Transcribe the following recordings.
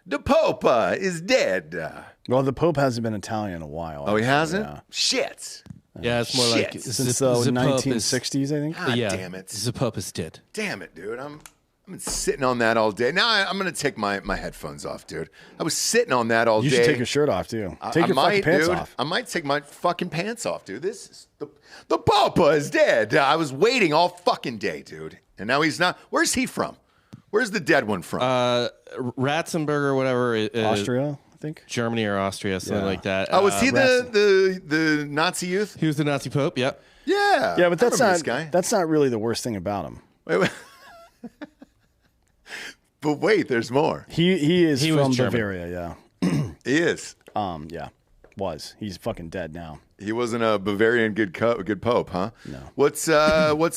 The Pope is dead. Well, the Pope hasn't been Italian in a while. Oh, he hasn't? Yeah. Shit. Yeah, it's more like Since the 1960s, I think. God yeah, damn it. The Pope is dead. Damn it, dude. I'm sitting on that all day. Now I'm going to take my headphones off, dude. I was sitting on that all day. You should take your shirt off, too. Take your fucking pants off. I might take my fucking pants off, dude. This is the Pope is dead. I was waiting all fucking day, dude. And now he's not. Where's he from? Where's the dead one from? Ratzenberger or whatever. Austria, I think. Germany or Austria, something like that. Oh, was he the Nazi youth? He was the Nazi Pope, yep. Yeah. Yeah, but this guy. That's not really the worst thing about him. Wait. But wait, there's more. He is from Bavaria, yeah. He is. Yeah. He's fucking dead now. He wasn't a Bavarian good pope, huh? No. What's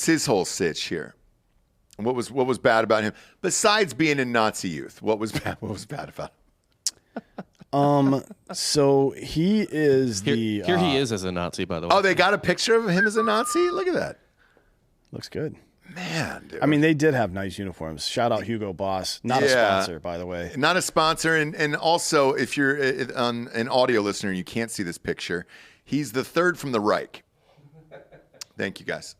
his whole sitch here? What was bad about him besides being in Nazi youth? What was bad about him? So he is here he is as a Nazi, by the way. Oh, they got a picture of him as a Nazi? Look at that. Looks good. Man, dude. I mean, they did have nice uniforms. Shout out Hugo Boss. Not a sponsor, by the way. Not a sponsor. And also, if you're an audio listener and you can't see this picture, he's the third from the Reich. Thank you, guys.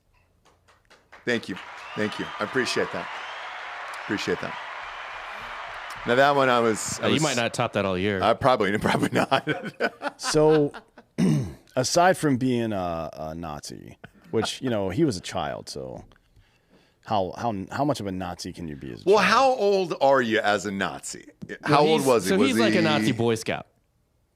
Thank you. I appreciate that. Now, that one I was you might not top that all year. Probably not. So, aside from being a Nazi, which, he was a child, so... How much of a Nazi can you be as a child? How old are you as a Nazi? How old was he? So he's like a Nazi Boy Scout.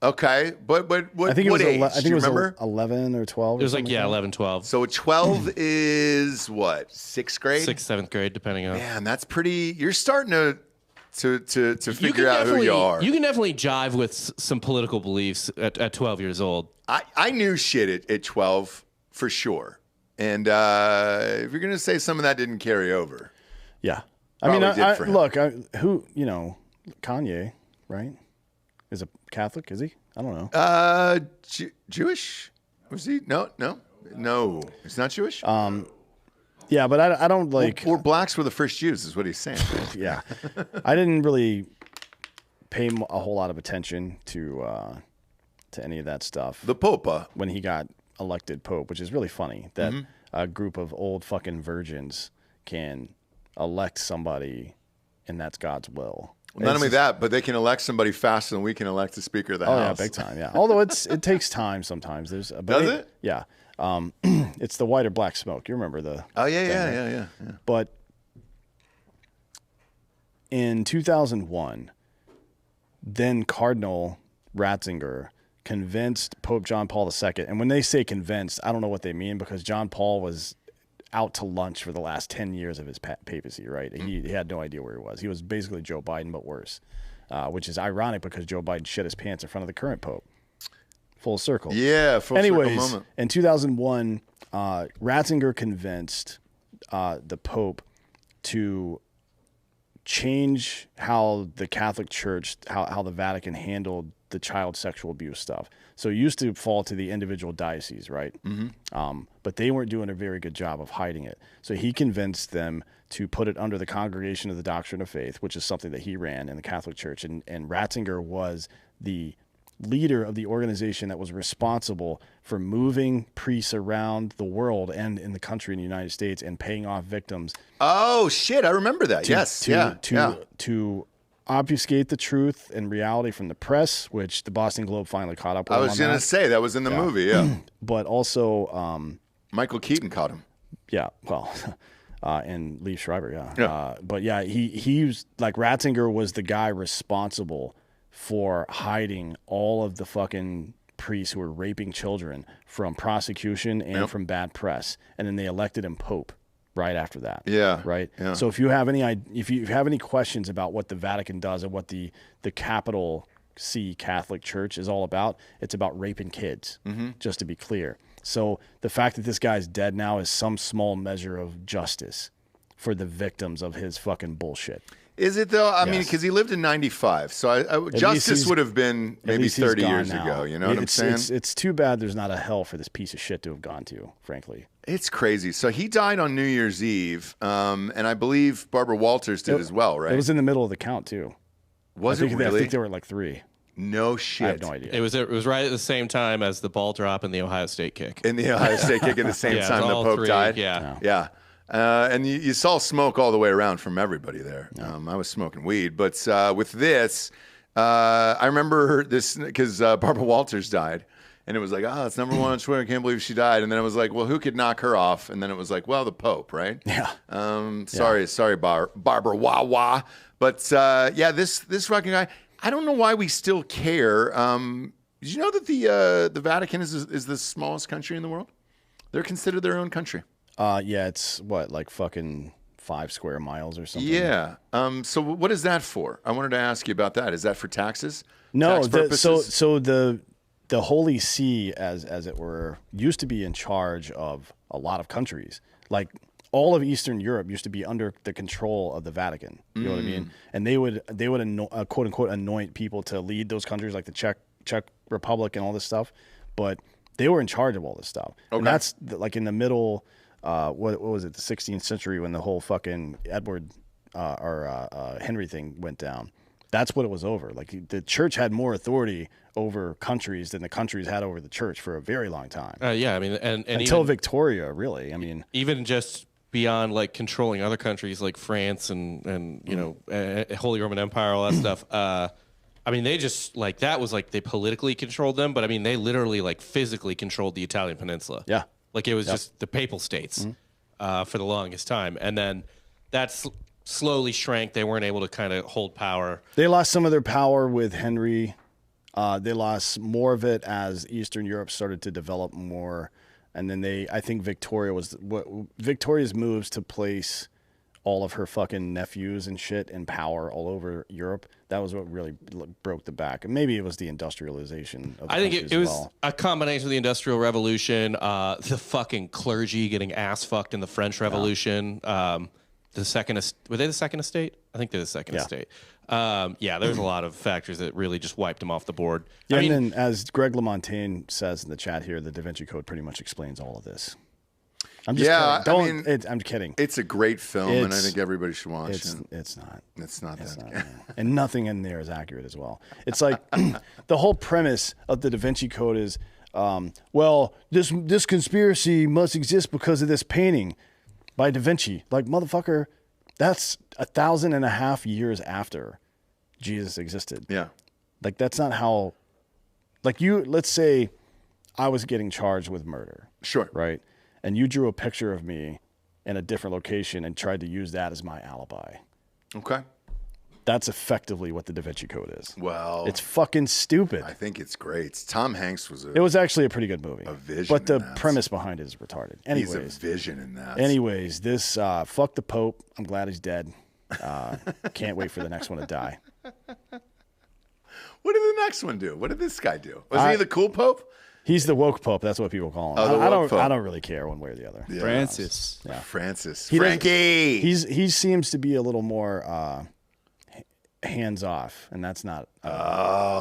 Okay, but what I think what age? I think Do you it was remember? 11 or 12. It was like 11, 12. So 12 is what? 6th grade? 6th, 7th grade, depending on. Man, that's pretty. You're starting to figure out who you are. You can definitely jive with some political beliefs at 12 years old. I knew shit at 12 for sure. And if you're going to say some of that didn't carry over. Yeah. Kanye, right? Is a Catholic, is he? I don't know. Jewish? Was he? No. He's not Jewish? Yeah, but I don't like... Or blacks were the first Jews is what he's saying. Yeah. I didn't really pay a whole lot of attention to any of that stuff. The Pope. When he got elected Pope, which is really funny that a group of old fucking virgins can elect somebody and that's God's will. Well, not only that, but they can elect somebody faster than we can elect the Speaker of the House. Yeah, big time, yeah. Although it takes time sometimes. Does it? Yeah. It's the white or black smoke. You remember the... Oh, yeah. But in 2001, then Cardinal Ratzinger convinced Pope John Paul II, and when they say convinced, I don't know what they mean because John Paul was out to lunch for the last 10 years of his papacy, right? He had no idea where he was. He was basically Joe Biden, but worse, which is ironic because Joe Biden shit his pants in front of the current Pope. Full circle. Yeah, circle moment. In 2001, Ratzinger convinced the Pope to change how the Catholic Church, how the Vatican handled the child sexual abuse stuff. So it used to fall to the individual diocese, right? Mm-hmm. But they weren't doing a very good job of hiding it. So he convinced them to put it under the Congregation of the Doctrine of Faith, which is something that he ran in the Catholic Church. And Ratzinger was the leader of the organization that was responsible for moving priests around the world and in the country in the United States and paying off victims. Oh, shit. I remember that. To obfuscate the truth and reality from the press, which the Boston Globe finally caught up with. I was going to say, that was in the movie, yeah. But also... Michael Keaton caught him. Yeah, well... and Lee Schreiber, yeah. But yeah, he was... Like, Ratzinger was the guy responsible for hiding all of the fucking priests who were raping children from prosecution and from bad press. And then they elected him Pope right after that. Yeah. Right? Yeah. So if you have any questions about what the Vatican does and what the capital C Catholic Church is all about, it's about raping kids, just to be clear. So the fact that this guy's dead now is some small measure of justice for the victims of his fucking bullshit. Is it though? I mean, because he lived in 95, so justice would have been maybe 30 years ago. You know what I'm saying? It's too bad there's not a hell for this piece of shit to have gone to, frankly. It's crazy. So he died on New Year's Eve, and I believe Barbara Walters did as well, right? It was in the middle of the count, too. Was it really? I think there were like 3. No shit. I have no idea. It was right at the same time as the ball drop and the Ohio State kick. In the Ohio State kick at the same Yeah, time it's the all Pope 3, died? yeah. And you saw smoke all the way around from everybody there. I was smoking weed. But with this, I remember this because Barbara Walters died. And it was like, oh, it's number 1 on Twitter. I can't believe she died. And then it was like, well, who could knock her off? And then it was like, well, the Pope, right? Yeah. Sorry, Barbara Wawa. But this fucking guy, I don't know why we still care. Did you know that the Vatican is the smallest country in the world? They're considered their own country. Yeah, it's what, like fucking 5 square miles or something. Yeah. So what is that for? I wanted to ask you about that. Is that for taxes? No. Tax purposes? So the Holy See, as it were, used to be in charge of a lot of countries. Like all of Eastern Europe used to be under the control of the Vatican. You know what I mean? And they would quote unquote anoint people to lead those countries, like the Czech Republic and all this stuff. But they were in charge of all this stuff. Okay. And that's like in the middle. What was it? The 16th century when the whole fucking Edward or Henry thing went down. That's what it was over. Like the church had more authority over countries than the countries had over the church for a very long time. Yeah, I mean, and until even, Victoria, really. I mean, even just beyond like controlling other countries like France and you know Holy Roman Empire, all that stuff. I mean, they just like that was like they politically controlled them, but I mean, they literally like physically controlled the Italian peninsula. Yeah, like it was just the papal states for the longest time, and then that's slowly shrank. They weren't able to kind of hold power. They lost some of their power with Henry. They lost more of it as Eastern Europe started to develop more. And then I think Victoria's moves to place all of her fucking nephews and shit in power all over Europe. That was what really broke the back. And maybe it was the industrialization of the I think countries it was as well. a combination of the Industrial Revolution, the fucking clergy getting ass fucked in the French Revolution, were they the second estate? I think they're the second estate. There's a lot of factors that really just wiped them off the board. Yeah, I mean, and then as Greg LaMontagne says in the chat here, the Da Vinci Code pretty much explains all of this. I'm just kidding. I'm kidding. It's a great film, and I think everybody should watch it. It's not. It's not that. Not, and nothing in there is accurate as well. It's like the whole premise of the Da Vinci Code is, this conspiracy must exist because of this painting by Da Vinci. Like, motherfucker, that's 1,500 years after Jesus existed. Yeah. Like, that's not how, like let's say I was getting charged with murder. Sure. Right? And you drew a picture of me in a different location and tried to use that as my alibi. Okay. That's effectively what the Da Vinci Code is. Well, it's fucking stupid. I think it's great. Tom Hanks was It was actually a pretty good movie. A vision. But the premise behind it is retarded. Anyways. He's a vision in that. Anyways, this fuck the Pope. I'm glad he's dead. Can't wait for the next one to die. What did the next one do? What did this guy do? Was he the cool Pope? He's the woke Pope. That's what people call him. I don't really care one way or the other. Yeah. Francis. Yeah. Francis. Frankie. He seems to be a little more hands off, and that's not.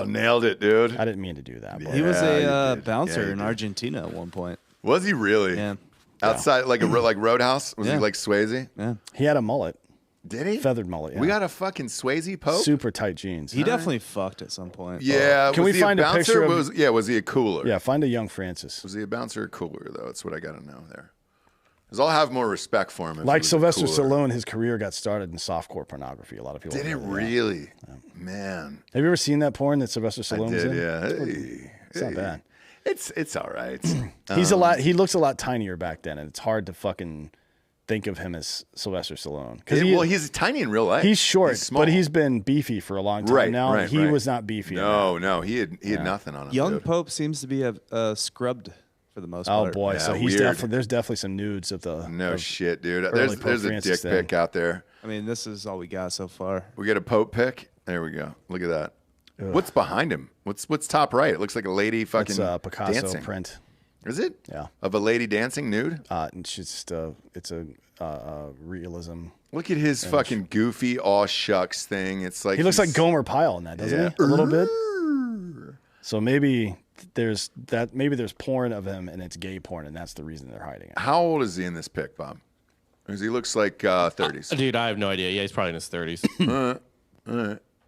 Nailed it, dude. I didn't mean to do that. But. He was a bouncer in Argentina at one point. Was he really? Yeah. Outside, like Roadhouse? Was he like Swayze? Yeah. He had a mullet. Did he? Feathered mullet. Yeah. We got a fucking Swayze Pope? Super tight jeans. He definitely fucked at some point. Yeah. Can was we he find a bouncer? picture of- Was he a cooler? Yeah, find a young Francis. Was he a bouncer or cooler, though? That's what I got to know there. Because I'll have more respect for him. If Like he was a Sylvester cooler. Stallone, his career got started in softcore pornography. A lot of people Did it don't know that. really? Man. Have you ever seen that porn that Sylvester Stallone was Did, in? yeah. Hey. It's not bad. It's all right. He looks a lot tinier back then, and it's hard to fucking think of him as Sylvester Stallone. He's tiny in real life. He's short, small. but he's been beefy for a long time now. Right, he right. was not beefy. No, he had nothing on him. Young dude. Pope seems to be scrubbed for the most Oh part. boy, Yeah, so he's weird. there's definitely some nudes of the No shit, dude. early There's Pope a Francis dick thing. pic out there. I mean, this is all we got so far. We get a Pope pic. There we go. Look at that. What's behind him? What's top right? It looks like a lady fucking It's a Picasso dancing. print. Is it? Yeah. Of a lady dancing nude? And it's a realism. Look at his fucking goofy aw shucks thing. It's like He looks like he's- Gomer Pyle in that, doesn't he? A little bit. So maybe there's porn of him and it's gay porn, and that's the reason they're hiding it. How old is he in this pic, Bob? Because he looks like 30s. dude, I have no idea. Yeah, he's probably in his 30s.